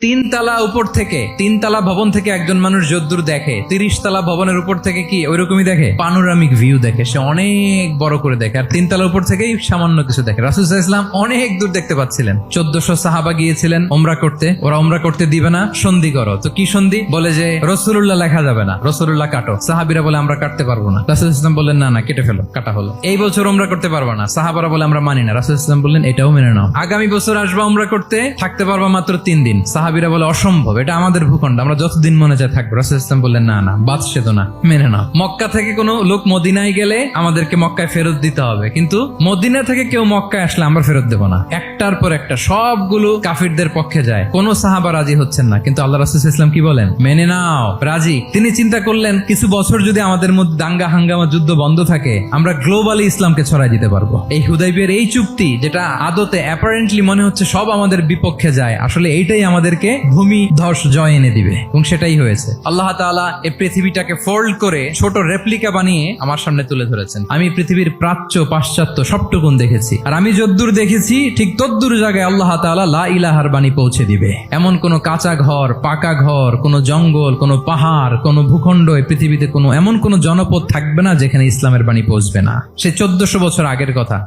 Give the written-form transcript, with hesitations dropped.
তিনতলা উপর থেকে, তিনতলা ভবন থেকে একজন মানুষ যদ্দূর দেখে, 30 তলা ভবনের উপর থেকে কি ওইরকমই দেখে? পানোরামিক ভিউ দেখে, সে অনেক বড় করে দেখে। আর তিনতলা উপর থেকেই সামান্য কিছু দেখে। রাসূল সাল্লাল্লাহু আলাইহি ওয়াসাল্লাম অনেক দূর দেখতে পাচ্ছিলেন। 1400 সাহাবা গিয়েছিলেন ওমরা করতে, ওরা ওমরা করতে দিবে না, সন্ধি করো। তো কি সন্ধি? বলে যে রাসূলুল্লাহ লেখা যাবে না, রাসূলুল্লাহ কাটো। সাহাবীরা বলে আমরা কাটতে পারবো না। রাসূল সাল্লাল্লাহু আলাইহি ওয়াসাল্লাম বললেন না না, কেটে ফেলো, কাটা হলো। এই বছর ওমরা করতে পারবো না, সাহাবারা বলে আমরা মানি না। রাসূল সাল্লাল্লাহু আলাইহি ওয়াসাল্লাম বললেন এটাও মেনে নাও। আগামী বছর আসবা ওমরা করতে, থাকতে পারবা মাত্র 3 দিন। সাহাবীরা বলে অসম্ভব, এটা আমাদের ভূখণ্ড, আমরা যতদিন মনে চায় থাকবো। রাসূল সাল্লাল্লাহু আলাইহি ওয়াসাল্লাম বললেন না না, বাদশা না, মেনে নাও। মক্কা থেকে কোনো লোক মদিনায় গেলে আমাদেরকে মক্কায় ফেরত দিতে হবে, কিন্তু মদিনা থেকে কেউ মক্কায় আসলে আমরা ফেরত দেব না। একটার পর একটা সবগুলো কাফিরদের পক্ষে যায়, কোন সাহাবা রাজি হচ্ছেন না। কিন্তু আল্লাহ রাসূল সাল্লাল্লাহু আলাইহি ওয়াসাল্লাম কি বলেন? মেনে নাও, রাজি। তিনি চিন্তা করলেন কিছু বছর যদি আমাদের মধ্যে দাঙ্গা হাঙ্গামা যুদ্ধ বন্ধ থাকে, আমরা গ্লোবালি ইসলামকে ছড়াই দিতে পারবো। এই হুদাইবিয়ার এই চুক্তি, যেটা আদতে অ্যাপারেন্টলি মনে হচ্ছে সব আমাদের বিপক্ষে যায়, আসলে এইটাই আমাদেরকে ভূমি ধস জয় এনে দিবে, এবং সেটাই হয়েছে। আল্লাহ তাআলা এই পৃথিবীটাকে ফোল্ড করে ছোট রেপ্লিকা বানিয়ে আমার সামনে তুলে ধরেছেন। আমি পৃথিবীর প্রাচ্য পাশ্চাত্য সবটুকুন দেখেছি, আর আমি যদ্দূর দেখেছি ঠিক তদ্দূর জায়গায় আল্লাহ তাআলা লা ইলাহার বাণী পৌঁছে দিবে। এমন কোন কাঁচা ঘর, পাকা ঘর, কোন জঙ্গল, কোন পাহাড়, কোন ভূখণ্ড, এই পৃথিবীতে এমন কোন জনপদ থাকবে না যেখানে ইসলামের বাণী পৌঁছবে না। সে 1400 বছর আগের কথা।